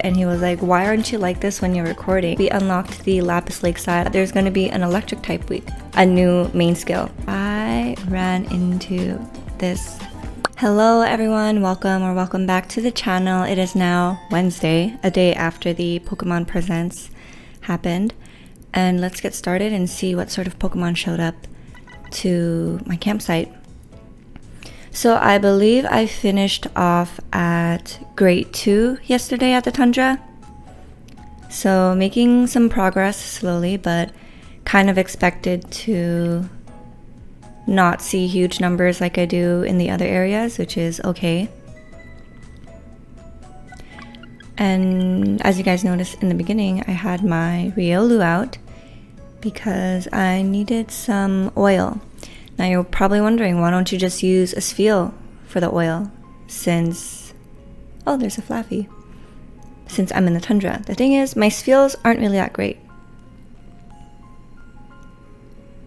and he was like, why aren't you like this when you're recording? We unlocked the Lapis Lakeside. There's going to be an electric type week, a new main skill. I ran into this. Hello everyone, welcome back to the channel. It is now Wednesday, a day after the Pokemon Presents happened, and let's get started and see what sort of Pokemon showed up to my campsite. So I believe I finished off at grade 2 yesterday at the Tundra. So making some progress slowly, but kind of expected to not see huge numbers like I do in the other areas, which is okay. And as you guys noticed in the beginning, I had my Riolu out because I needed some oil. Now you're probably wondering, why don't you just use a Spheal for the oil since... Oh, there's a Flaffy. Since I'm in the Tundra. The thing is, my Spheals aren't really that great.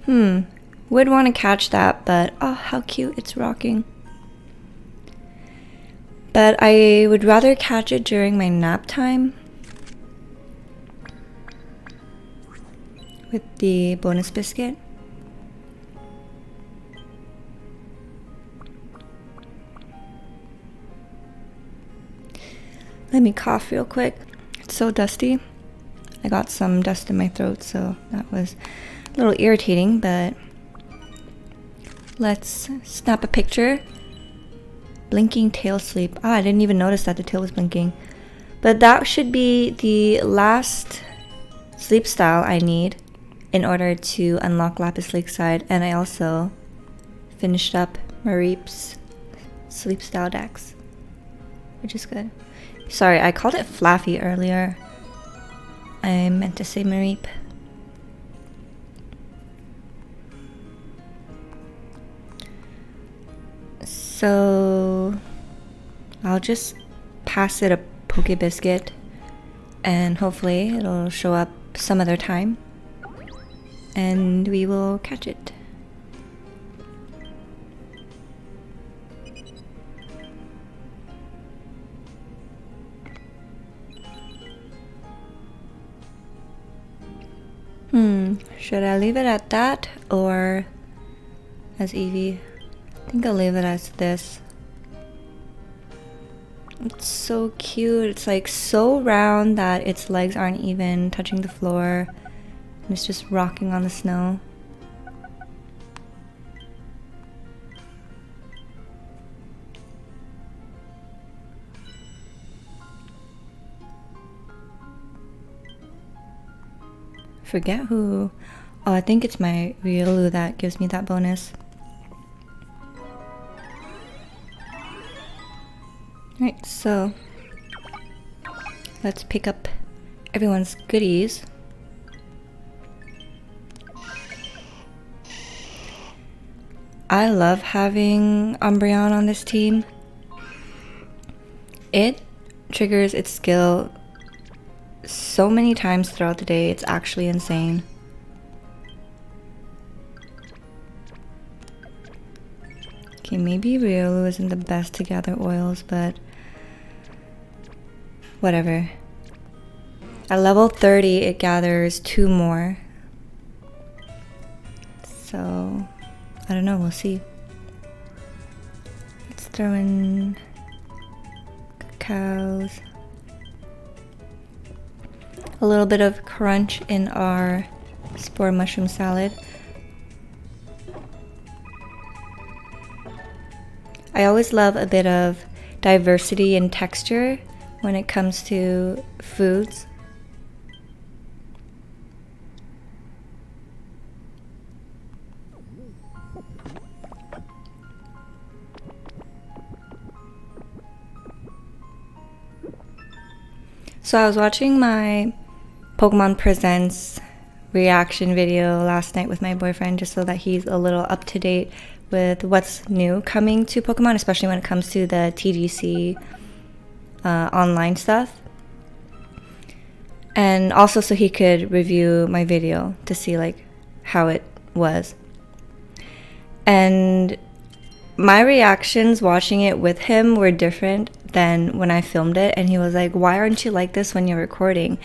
Would want to catch that, but oh, how cute, it's rocking. But I would rather catch it during my nap time with the bonus biscuit. Let me cough real quick. It's so dusty. I got some dust in my throat, so that was a little irritating, but let's snap a picture. Blinking tail sleep. Ah, I didn't even notice that the tail was blinking. But that should be the last sleep style I need in order to unlock Lapis Lakeside, and I also finished up Mareep's sleep style dex, which is good. Sorry, I called it Flaffy earlier. I meant to say Mareep. So I'll just pass it a Poke Biscuit and hopefully it'll show up some other time and we will catch it. Should I leave it at that or as Eevee? I think I'll leave it as this. It's so cute. It's like so round that its legs aren't even touching the floor. And it's just rocking on the snow. Forget who. Oh, I think it's my Riolu that gives me that bonus. Right, so let's pick up everyone's goodies. I love having Umbreon on this team. It triggers its skill so many times throughout the day, it's actually insane. Okay, maybe Riolu isn't the best to gather oils, but whatever. At level 30, it gathers 2 more. So, I don't know, we'll see. Let's throw in cows. A little bit of crunch in our spore mushroom salad. I always love a bit of diversity in texture when it comes to foods. So I was watching my Pokemon Presents reaction video last night with my boyfriend just so that he's a little up to date with what's new coming to Pokemon, especially when it comes to the TGC online stuff. And also so he could review my video to see like how it was. And my reactions watching it with him were different than when I filmed it. And he was like, why aren't you like this when you're recording?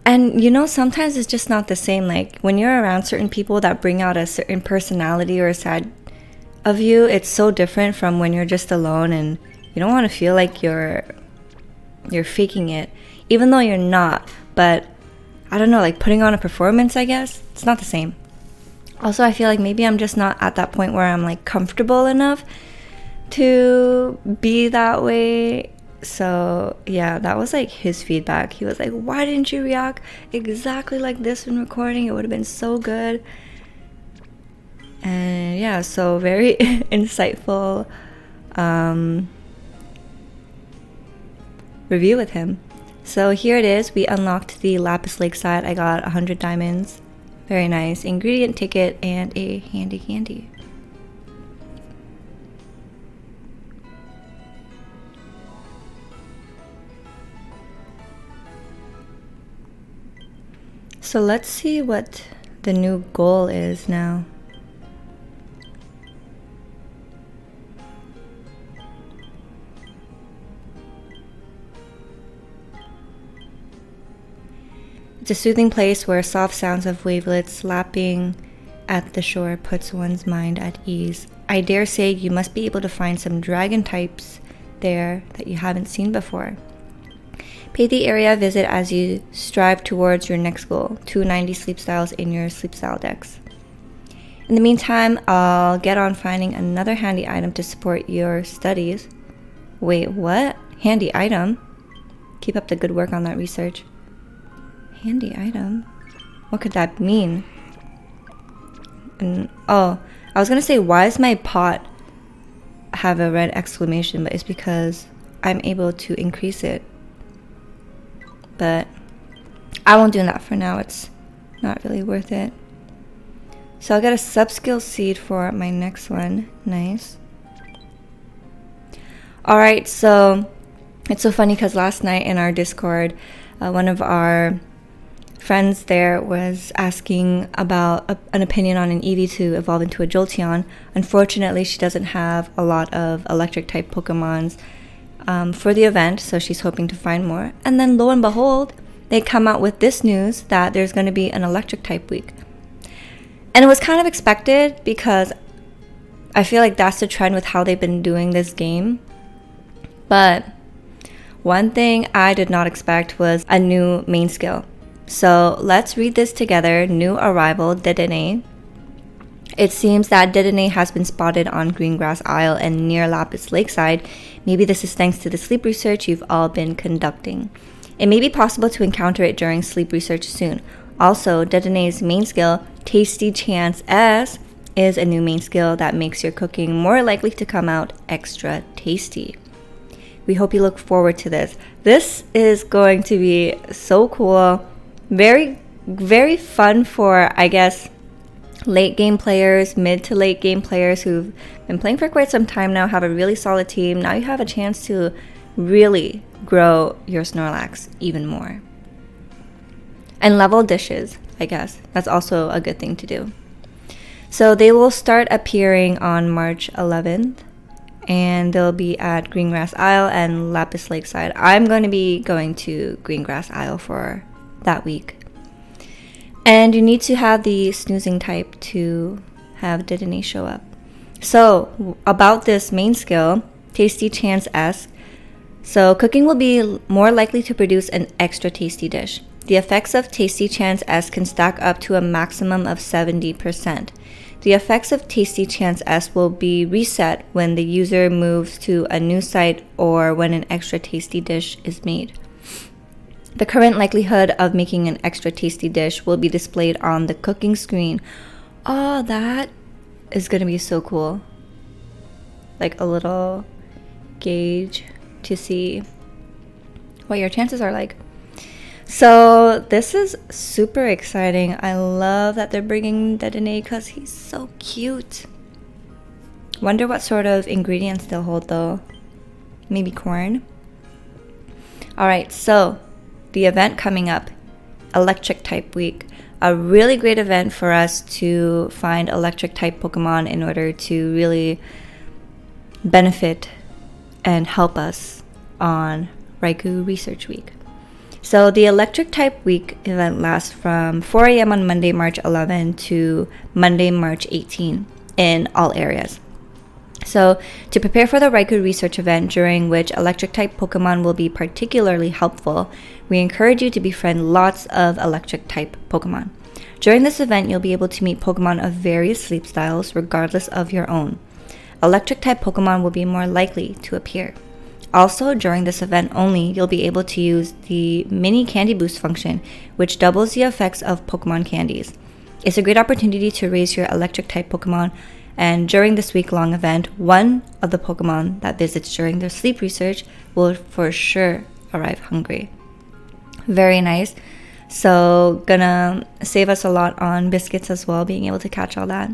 And you know, sometimes it's just not the same. Like when you're around certain people that bring out a certain personality or a side of you, it's so different from when you're just alone and you don't want to feel like you're faking it, even though you're not. But I don't know, like putting on a performance, I guess it's not the same. Also, I feel like maybe I'm just not at that point where I'm like comfortable enough to be that way. So yeah, that was like his feedback. He was like, why didn't you react exactly like this when recording? It would have been so good. And yeah, so very insightful review with him. So here it is. We unlocked the Lapis Lakeside. I got 100 diamonds. Very nice. Ingredient ticket and a handy candy. So let's see what the new goal is now. It's a soothing place where soft sounds of wavelets lapping at the shore puts one's mind at ease. I dare say you must be able to find some dragon types there that you haven't seen before. Pay the area a visit as you strive towards your next goal, 290 sleep styles in your sleep style decks. In the meantime, I'll get on finding another handy item to support your studies. Wait, what? Handy item? Keep up the good work on that research. Handy item? What could that mean? And oh, I was gonna say, why does my pot have a red exclamation? But it's because I'm able to increase it. But I won't do that for now. It's not really worth it. So I'll get a sub-skill seed for my next one. Nice. Alright, so it's so funny because last night in our Discord, one of our friends there was asking about an opinion on an Eevee to evolve into a Jolteon. Unfortunately, she doesn't have a lot of electric type Pokemons for the event, so she's hoping to find more. And then lo and behold, they come out with this news that there's going to be an electric type week. And it was kind of expected because I feel like that's the trend with how they've been doing this game. But one thing I did not expect was a new main skill. So let's read this together. New arrival, Dedenne. It seems that Dedenne has been spotted on Greengrass Isle and near Lapis Lakeside. Maybe this is thanks to the sleep research you've all been conducting. It may be possible to encounter it during sleep research soon. Also, Dedenne's main skill, Tasty Chance S, is a new main skill that makes your cooking more likely to come out extra tasty. We hope you look forward to this. This is going to be so cool. Very, very fun for, I guess, late game players, mid to late game players who've been playing for quite some time now, have a really solid team. Now you have a chance to really grow your Snorlax even more. And level dishes, I guess. That's also a good thing to do. So they will start appearing on March 11th. And they'll be at Greengrass Isle and Lapis Lakeside. I'm going to be going to Greengrass Isle for that week. And you need to have the snoozing type to have Dedenne show up. So, about this main skill, Tasty Chance S. So, cooking will be more likely to produce an extra tasty dish. The effects of Tasty Chance S can stack up to a maximum of 70%. The effects of Tasty Chance S will be reset when the user moves to a new site or when an extra tasty dish is made. The current likelihood of making an extra tasty dish will be displayed on the cooking screen. Oh, that is going to be so cool. Like a little gauge to see what your chances are like. So this is super exciting. I love that they're bringing Dedenne because he's so cute. Wonder what sort of ingredients they'll hold though. Maybe corn. Alright, so the event coming up, Electric Type Week. A really great event for us to find electric type Pokemon in order to really benefit and help us on Raikou Research Week. So the electric type week event lasts from 4 a.m. on Monday, March 11 to Monday, March 18 in all areas. So to prepare for the Raikou Research event, during which electric type Pokemon will be particularly helpful, we encourage you to befriend lots of electric type Pokemon. During this event, you'll be able to meet Pokemon of various sleep styles regardless of your own. Electric type Pokemon will be more likely to appear. Also, during this event only, you'll be able to use the mini candy boost function, which doubles the effects of Pokemon candies. It's a great opportunity to raise your electric type Pokemon, and during this week-long event, one of the Pokemon that visits during their sleep research will for sure arrive hungry. Very nice. So gonna save us a lot on biscuits as well, being able to catch all that.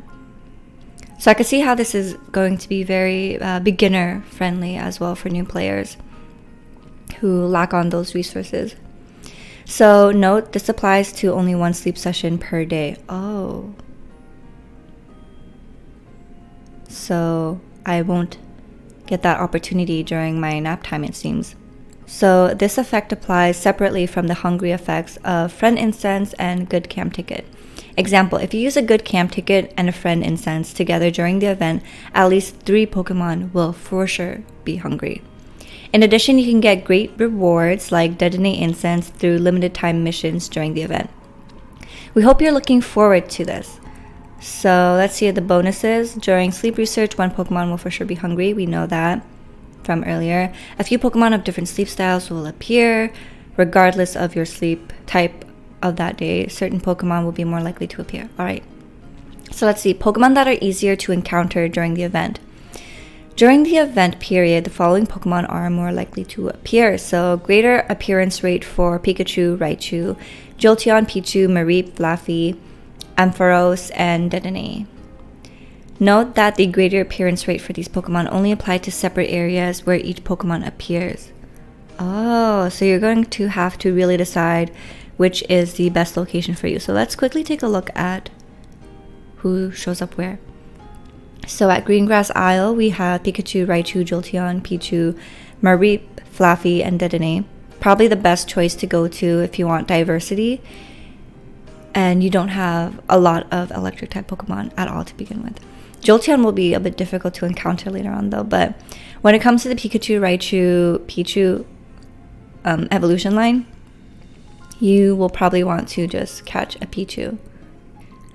So I can see how this is going to be very beginner friendly as well for new players who lack on those resources. So note, this applies to only one sleep session per day. Oh. So I won't get that opportunity during my nap time, it seems. So this effect applies separately from the hungry effects of friend incense and good camp ticket. Example, if you use a good camp ticket and a friend incense together during the event, at least 3 Pokemon will for sure be hungry. In addition, you can get great rewards like Dedenne incense through limited time missions during the event. We hope you're looking forward to this. So let's see the bonuses. During sleep research, 1 Pokemon will for sure be hungry. We know that from earlier. A few Pokemon of different sleep styles will appear. Regardless of your sleep type of that day, certain Pokemon will be more likely to appear. Alright. So let's see. Pokemon that are easier to encounter during the event. During the event period, the following Pokemon are more likely to appear. So greater appearance rate for Pikachu, Raichu, Jolteon, Pichu, Mareep, Fluffy, Ampharos, and Dedenne. Note that the greater appearance rate for these Pokemon only apply to separate areas where each Pokemon appears. Oh, so you're going to have to really decide which is the best location for you. So let's quickly take a look at who shows up where. So at Greengrass Isle, we have Pikachu, Raichu, Jolteon, Pichu, Mareep, Fluffy, and Dedenne. Probably the best choice to go to if you want diversity and you don't have a lot of electric type Pokemon at all to begin with. Jolteon will be a bit difficult to encounter later on though, but when it comes to the Pikachu, Raichu, Pichu evolution line, you will probably want to just catch a Pichu.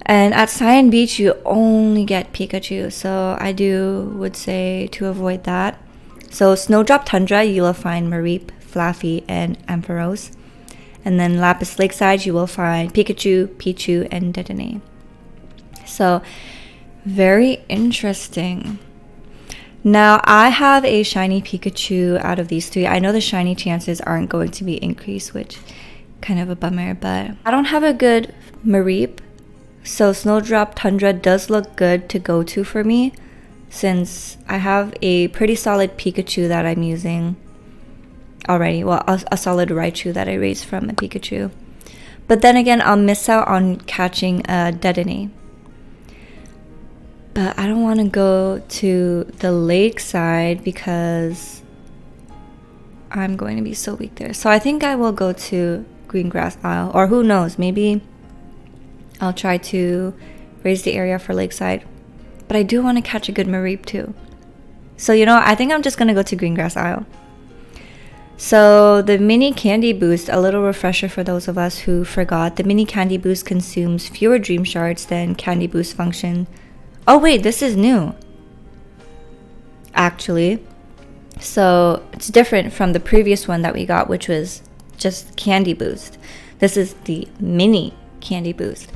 And at Cyan Beach, you only get Pikachu, so I would say to avoid that. So Snowdrop Tundra, you will find Mareep, Fluffy, and Ampharos. And then Lapis Lakeside, you will find Pikachu, Pichu, and Dedenne. So very interesting. Now, I have a shiny Pikachu out of these 3. I know the shiny chances aren't going to be increased, which kind of a bummer, but I don't have a good Mareep. So Snowdrop Tundra does look good to go to for me, since I have a pretty solid Pikachu that I'm using already. Well, a solid Raichu that I raised from a Pikachu. But then again, I'll miss out on catching a Dedenne. But I don't want to go to the lakeside because I'm going to be so weak there. So I think I will go to Greengrass Isle, or who knows, maybe I'll try to raise the area for lakeside. But I do want to catch a good Mareep too. So I think I'm just going to go to Greengrass Isle. So the mini candy boost, a little refresher for those of us who forgot. The mini candy boost consumes fewer dream shards than candy boost function. Oh wait, this is new, actually. So it's different from the previous one that we got, which was just candy boost. This is the mini candy boost.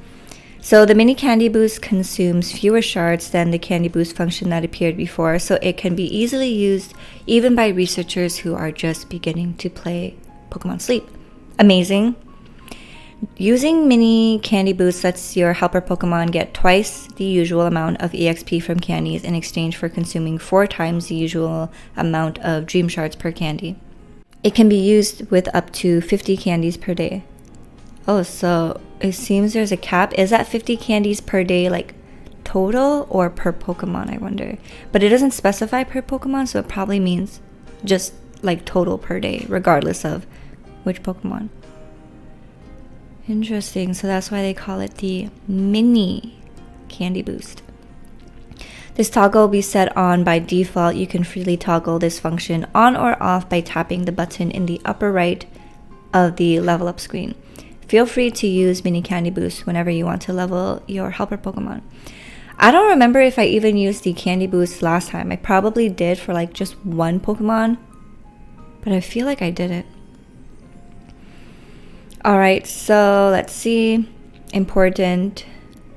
So the mini candy boost consumes fewer shards than the candy boost function that appeared before, so it can be easily used even by researchers who are just beginning to play Pokemon Sleep. Amazing. Using mini candy boost lets your helper Pokemon get twice the usual amount of EXP from candies in exchange for consuming 4 times the usual amount of dream shards per candy. It can be used with up to 50 candies per day. Oh, so it seems there's a cap. Is that 50 candies per day, like total, or per Pokemon, I wonder? But it doesn't specify per Pokemon, so it probably means just like total per day, regardless of which Pokemon. Interesting. So that's why they call it the mini candy boost. This toggle will be set on by default. You can freely toggle this function on or off by tapping the button in the upper right of the level up screen. Feel free to use mini candy boost whenever you want to level your helper Pokemon. I don't remember if I even used the candy boost last time. I probably did for like just one Pokemon, but I feel like I didn't. Alright, so let's see. Important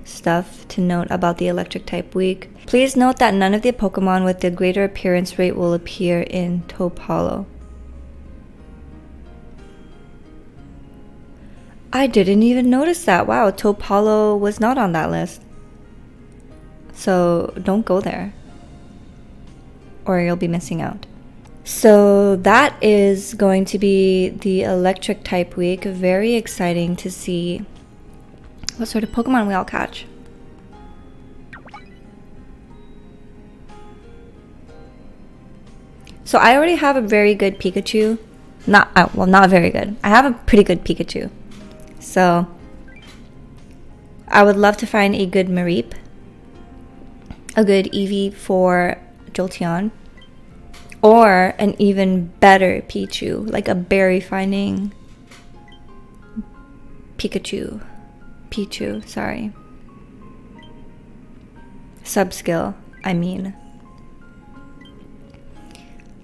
stuff to note about the electric type week. Please note that none of the Pokemon with the greater appearance rate will appear in Taupe Hollow. I didn't even notice that. Wow, Taupe Hollow was not on that list. So don't go there, or you'll be missing out. So that is going to be the electric type week. Very exciting to see what sort of Pokemon we all catch. So I already have a very good Pikachu. Not very good. I have a pretty good Pikachu. So I would love to find a good Mareep, a good Eevee for Jolteon, or an even better Pichu, like a berry finding Pichu, sorry. Subskill, I mean.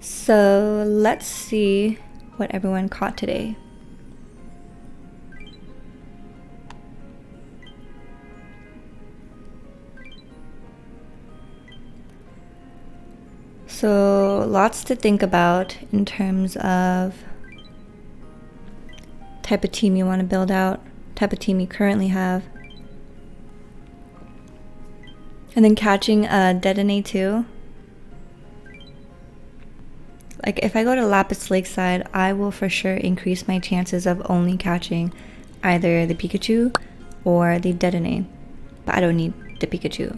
So let's see what everyone caught today. So lots to think about in terms of type of team you want to build out, type of team you currently have. And then catching a Dedenne too. Like if I go to Lapis Lakeside, I will for sure increase my chances of only catching either the Pikachu or the Dedenne. But I don't need the Pikachu.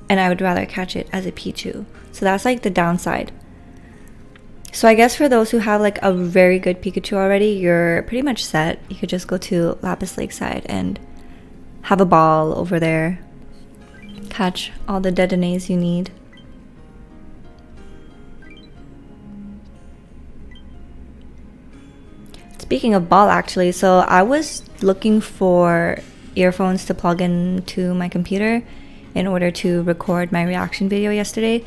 And I would rather catch it as a Pichu. So that's like the downside. So I guess for those who have like a very good Pikachu already, you're pretty much set. You could just go to Lapis Lakeside and have a ball over there. Catch all the Dedennes you need. Speaking of ball, actually, so I was looking for earphones to plug into my computer in order to record my reaction video yesterday,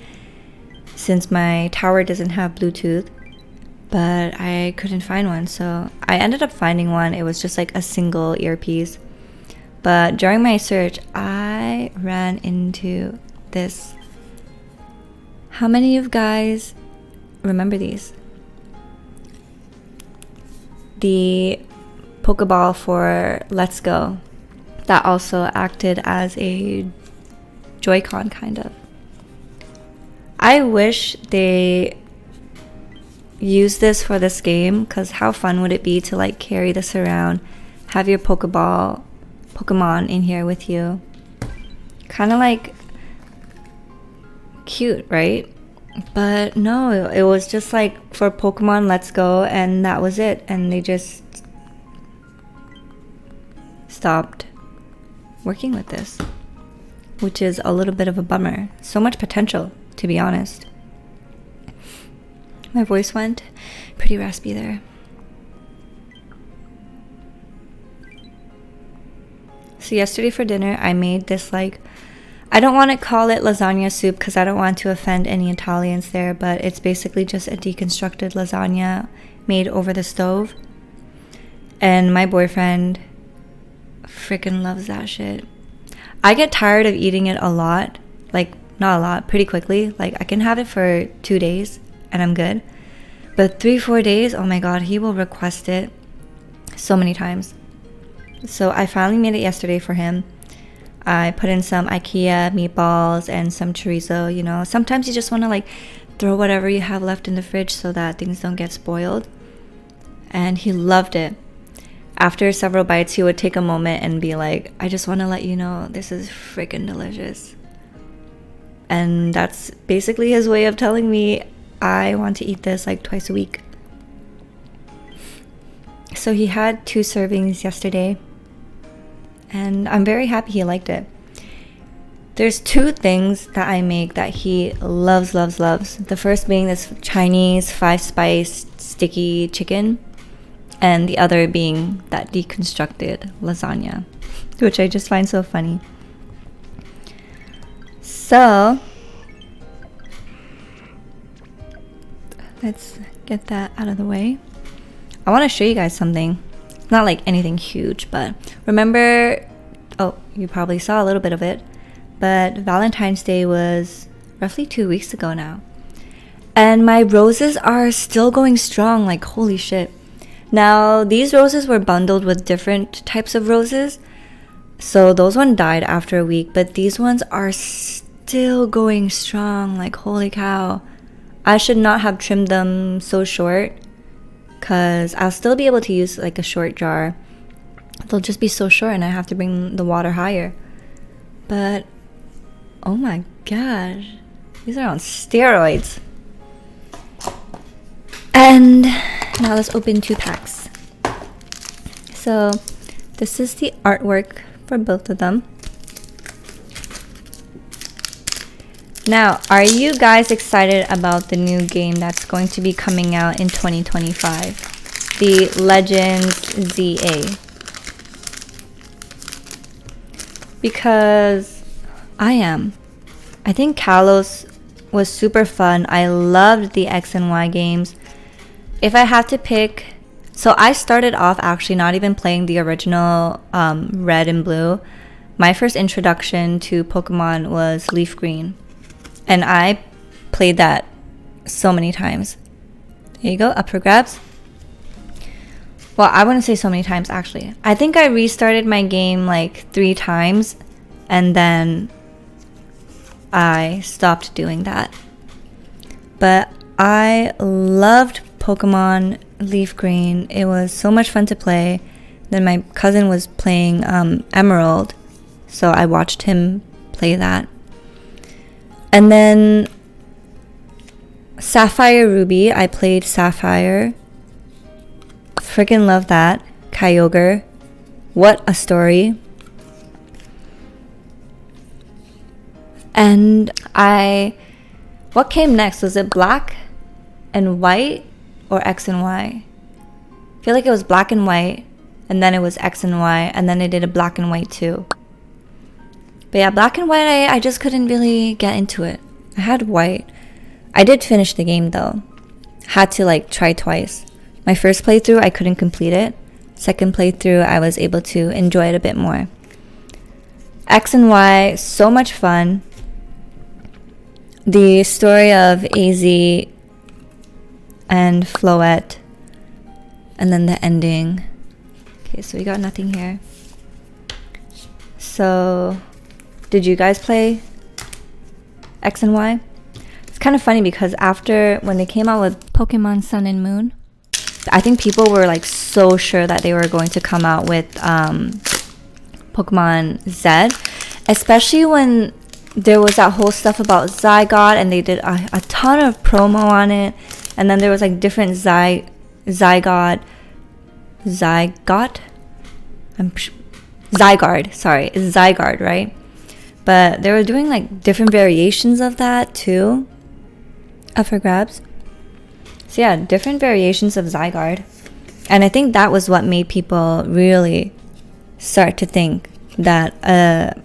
since my tower doesn't have Bluetooth, but I couldn't find one. So I ended up finding one. It was just like a single earpiece. But during my search, I ran into this. How many of you guys remember these? The Pokeball for Let's Go that also acted as a Joy-Con kind of. I wish they used this for this game, because how fun would it be to like carry this around, have your Pokemon in here with you. Kind of like cute, right? But no, it was just like for Pokemon Let's Go, and that was it. And they just stopped working with this, which is a little bit of a bummer. So much potential, to be honest. My voice went pretty raspy there. So yesterday for dinner, I made this like, I don't want to call it lasagna soup because I don't want to offend any Italians there, but it's basically just a deconstructed lasagna made over the stove. And my boyfriend freaking loves that shit. I get tired of eating it a lot, like not a lot, pretty quickly. Like I can have it for 2 days and I'm good. But 3-4 days, oh my god, he will request it so many times. So I finally made it yesterday for him. I put in some IKEA meatballs and some chorizo, you know. Sometimes you just want to like throw whatever you have left in the fridge so that things don't get spoiled. And he loved it. After several bites, he would take a moment and be like, I just want to let you know this is freaking delicious. And that's basically his way of telling me I want to eat this like twice a week. So he had 2 servings yesterday, and I'm very happy he liked it. There's 2 things that I make that he loves. The first being this Chinese 5-spice sticky chicken, and the other being that deconstructed lasagna, which I just find so funny. So let's get that out of the way. I want to show you guys something. It's not like anything huge, but remember, oh, you probably saw a little bit of it, but Valentine's Day was roughly 2 weeks ago now. And my roses are still going strong, like holy shit. Now, these roses were bundled with different types of roses, so those ones died after a week, but these ones are still going strong, like holy cow. I should not have trimmed them so short, because I'll still be able to use like a short jar. They'll just be so short and I have to bring the water higher. But oh my gosh, these are on steroids. And now let's open 2 packs. So this is the artwork for both of them. Now, are you guys excited about the new game that's going to be coming out in 2025? The Legends ZA. Because I am. I think Kalos was super fun. I loved the X and Y games. If I have to pick, so I started off actually not even playing the original Red and Blue. My first introduction to Pokemon was Leaf Green. And I played that so many times. There you go, up for grabs. Well, I wouldn't say so many times actually. I think I restarted my game like 3 times and then I stopped doing that. But I loved Pokemon Leaf Green. It was so much fun to play. Then my cousin was playing Emerald, so I watched him play that. And then Sapphire Ruby, I played Sapphire. Freaking love that. Kyogre. What a story. And what came next? Was it Black and White or X and Y? I feel like it was Black and White, and then it was X and Y, and then they did a Black and White too. But yeah, Black and White, I just couldn't really get into it. I had White. I did finish the game though. Had to like try twice. My first playthrough, I couldn't complete it. Second playthrough, I was able to enjoy it a bit more. X and Y, so much fun. The story of AZ and Floette, and then the ending. Okay, so we got nothing here. So did you guys play X and Y? It's kind of funny because after when they came out with Pokemon Sun and Moon, I think people were like so sure that they were going to come out with Pokemon Z, especially when there was that whole stuff about Zygot and they did a ton of promo on it, and then there was like different Zygarde, sorry, it's Zygarde, right? But they were doing like different variations of that too, up for grabs. So yeah, different variations of Zygarde. And I think that was what made people really start to think that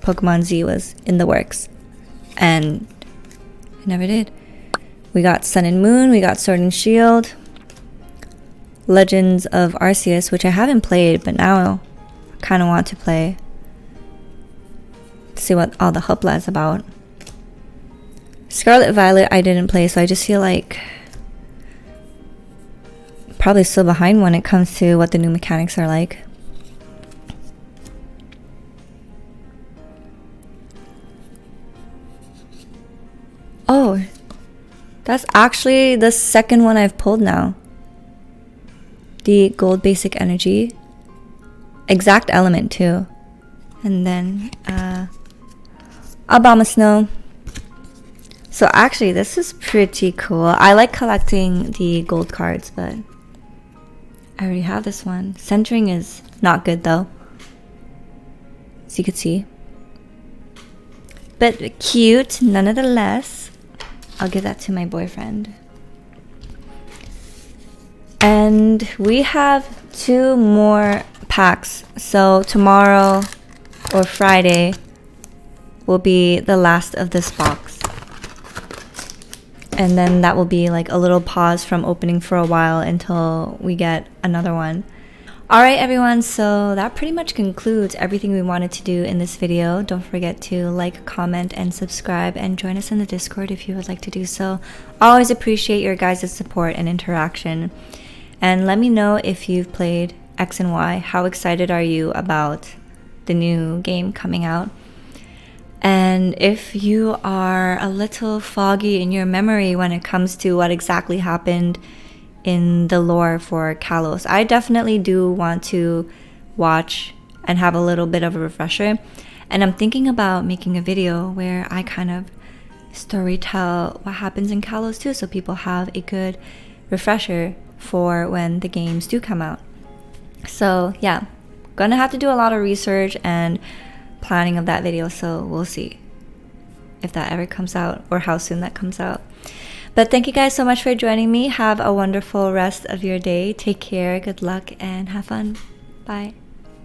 Pokemon Z was in the works. And it never did. We got Sun and Moon, we got Sword and Shield, Legends of Arceus, which I haven't played, but now I kind of want to play. See what all the hoopla is about. Scarlet Violet I didn't play, so I just feel like probably still behind when it comes to what the new mechanics are like. Oh, that's actually the second one I've pulled now. The gold basic energy. Exact element too. And then Abomasnow. So actually, this is pretty cool. I like collecting the gold cards, but I already have this one. Centering is not good though, as you can see. But cute, nonetheless. I'll give that to my boyfriend. And we have 2 more packs. So tomorrow or Friday will be the last of this box. And then that will be like a little pause from opening for a while until we get another one. Alright everyone, so that pretty much concludes everything we wanted to do in this video. Don't forget to like, comment, and subscribe, and join us in the Discord if you would like to do so. Always appreciate your guys' support and interaction. And let me know if you've played X and Y. How excited are you about the new game coming out? And if you are a little foggy in your memory when it comes to what exactly happened in the lore for Kalos, I definitely do want to watch and have a little bit of a refresher. And I'm thinking about making a video where I kind of story tell what happens in Kalos too, so people have a good refresher for when the games do come out. So yeah, gonna have to do a lot of research and planning of that video, so we'll see if that ever comes out or how soon that comes out. But thank you guys so much for joining me. Have a wonderful rest of your day. Take care, good luck, and have fun. Bye.